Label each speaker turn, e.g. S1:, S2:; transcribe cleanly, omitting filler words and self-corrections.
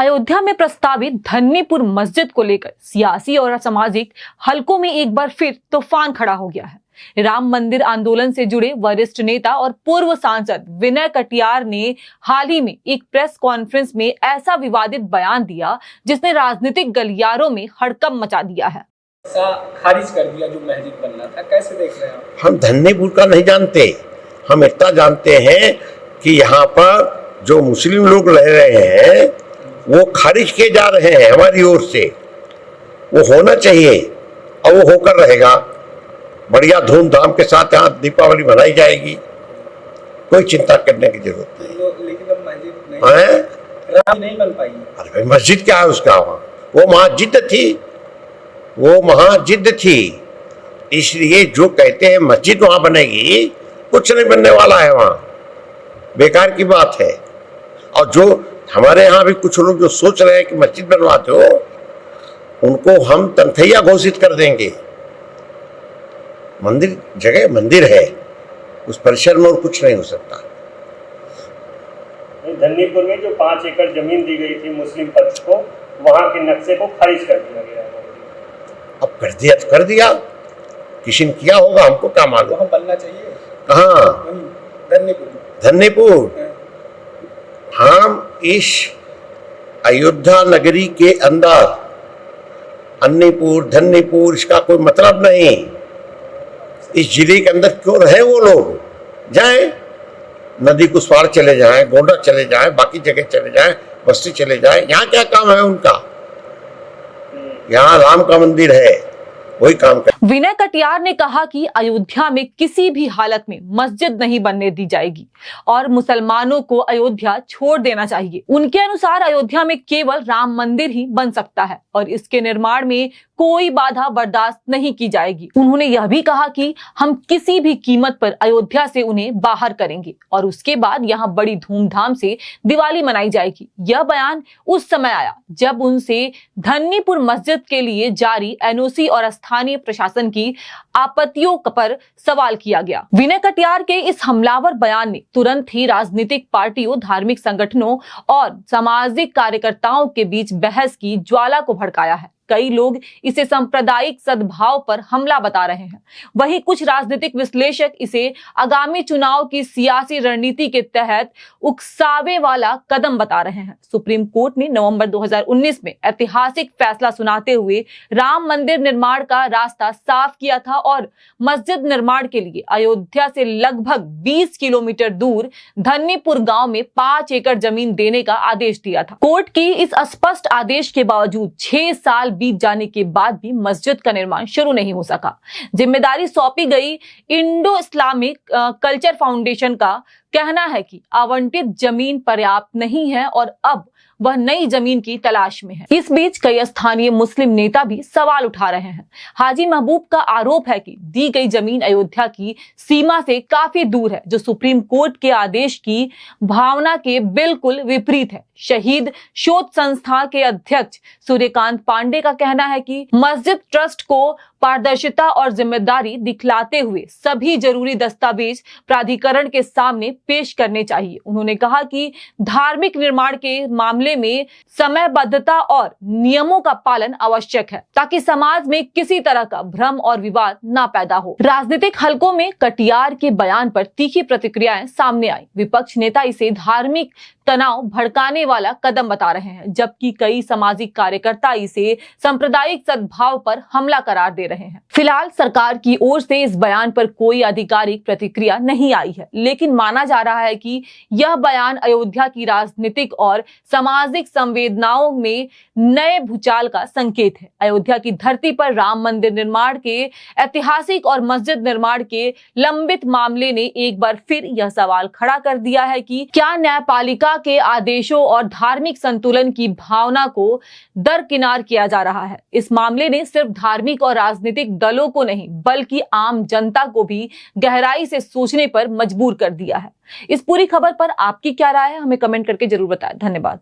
S1: अयोध्या में प्रस्तावित धन्नीपुर मस्जिद को लेकर सियासी और सामाजिक हलकों में एक बार फिर तूफान खड़ा हो गया है। राम मंदिर आंदोलन से जुड़े वरिष्ठ नेता और पूर्व सांसद विनय कटियार ने हाल ही में एक प्रेस कॉन्फ्रेंस में ऐसा विवादित बयान दिया जिसने राजनीतिक गलियारों में हड़कंप मचा दिया है।
S2: खारिज कर दिया जो मस्जिद बनना था, कैसे देख रहे हैं आप?
S3: हम धन्नीपुर का नहीं जानते, हम इतना जानते हैं कि यहाँ पर जो मुस्लिम लोग रह रहे हैं वो खारिज किए जा रहे हैं हमारी ओर से। वो होना चाहिए और वो होकर रहेगा। बढ़िया धूमधाम के साथ यहाँ दीपावली मनाई जाएगी, कोई चिंता करने की जरूरत नहीं।
S2: लेकिन अब मस्जिद नहीं बन पाई।
S3: अरे मस्जिद क्या है उसका? वो महाजिद थी, वो महाजिद थी। इसलिए जो कहते हैं मस्जिद वहां बनेगी, कुछ नहीं बनने वाला है वहां, बेकार की बात है। और जो हमारे यहाँ भी कुछ लोग जो सोच रहे हैं कि मस्जिद बनवाते हो, उनको हम तनखैया घोषित कर देंगे। मंदिर जगह मंदिर है, उस परिसर में और कुछ नहीं हो सकता।
S4: धन्नीपुर में जो 5 एकड़ जमीन दी गई थी मुस्लिम पक्ष को, वहां के नक्शे को खारिज कर दिया गया।
S3: अब कर दिया तो कर दिया, किसी ने किया होगा, हमको क्या मालूम।
S2: वहाँ बनना चाहिए।
S3: कहाँ? धन्नीपुर। हम इस अयोध्या नगरी के अंदर अन्नीपुर धन्नीपुर इसका कोई मतलब नहीं। इस जिले के अंदर क्यों रहे वो लोग? जाएं, नदी कुछ पार चले जाएं, गोंडा चले जाएं, बाकी जगह चले जाएं, बस्ती चले जाएं। यहाँ क्या काम है उनका? यहाँ राम का मंदिर है, वही काम कर।
S1: विनय कटियार ने कहा कि अयोध्या में किसी भी हालत में मस्जिद नहीं बनने दी जाएगी और मुसलमानों को अयोध्या छोड़ देना चाहिए। उनके अनुसार अयोध्या में केवल राम मंदिर ही बन सकता है और इसके निर्माण में कोई बाधा बर्दाश्त नहीं की जाएगी। उन्होंने यह भी कहा कि हम किसी भी कीमत पर अयोध्या से उन्हें बाहर करेंगे और उसके बाद यहाँ बड़ी धूमधाम से दिवाली मनाई जाएगी। यह बयान उस समय आया जब उनसे धन्नीपुर मस्जिद के लिए जारी एनओसी और स्थानीय प्रशासन की आपत्तियों पर सवाल किया गया। विनय कटियार के इस हमलावर बयान ने तुरंत ही राजनीतिक पार्टियों, धार्मिक संगठनों और सामाजिक कार्यकर्ताओं के बीच बहस की ज्वाला को भड़काया है। कई लोग इसे सांप्रदायिक सद्भाव पर हमला बता रहे हैं, वहीं कुछ राजनीतिक विश्लेषक इसे आगामी चुनाव की सियासी रणनीति के तहत उकसावे वाला कदम बता रहे हैं। सुप्रीम कोर्ट ने नवंबर 2019 में ऐतिहासिक फैसला सुनाते हुए राम मंदिर निर्माण का रास्ता साफ किया था और मस्जिद निर्माण के लिए अयोध्या से लगभग 20 किलोमीटर दूर धन्नीपुर गांव में 5 एकड़ जमीन देने का आदेश दिया था। कोर्ट की इस स्पष्ट आदेश के बावजूद 6 साल बीत जाने के बाद भी मस्जिद का निर्माण शुरू नहीं हो सका। जिम्मेदारी सौंपी गई इंडो इस्लामिक कल्चर फाउंडेशन का कहना है कि आवंटित जमीन पर्याप्त नहीं है और अब वह नई जमीन की तलाश में है। इस बीच कई स्थानीय मुस्लिम नेता भी सवाल उठा रहे हैं। हाजी महबूब का आरोप है कि दी गई जमीन अयोध्या की सीमा से काफी दूर है, जो सुप्रीम कोर्ट के आदेश की भावना के बिल्कुल विपरीत है। शहीद शोध संस्था के अध्यक्ष सूर्यकांत पांडे का कहना है कि मस्जिद ट्रस्ट को पारदर्शिता और जिम्मेदारी दिखलाते हुए सभी जरूरी दस्तावेज प्राधिकरण के सामने पेश करने चाहिए। उन्होंने कहा कि धार्मिक निर्माण के मामले में समयबद्धता और नियमों का पालन आवश्यक है ताकि समाज में किसी तरह का भ्रम और विवाद ना पैदा हो। राजनीतिक हलकों में कटियार के बयान पर तीखी प्रतिक्रियाएं सामने आई। विपक्ष नेता इसे धार्मिक तनाव भड़काने वाला कदम बता रहे हैं, जबकि कई सामाजिक कार्यकर्ता इसे सांप्रदायिक सद्भाव पर हमला करार दे रहे हैं। फिलहाल सरकार की ओर से इस बयान पर कोई आधिकारिक प्रतिक्रिया नहीं आई है, लेकिन माना जा रहा है कि यह बयान अयोध्या की राजनीतिक और सामाजिक संवेदनाओं में नए भूचाल का संकेत है। अयोध्या की धरती पर राम मंदिर निर्माण के ऐतिहासिक और मस्जिद निर्माण के लंबित मामले ने एक बार फिर यह सवाल खड़ा कर दिया है कि क्या न्यायपालिका के आदेशों और धार्मिक संतुलन की भावना को दरकिनार किया जा रहा है। इस मामले ने सिर्फ धार्मिक और राजनीतिक दलों को नहीं बल्कि आम जनता को भी गहराई से सोचने पर मजबूर कर दिया है। इस पूरी खबर पर आपकी क्या राय है, हमें कमेंट करके जरूर बताएं। धन्यवाद।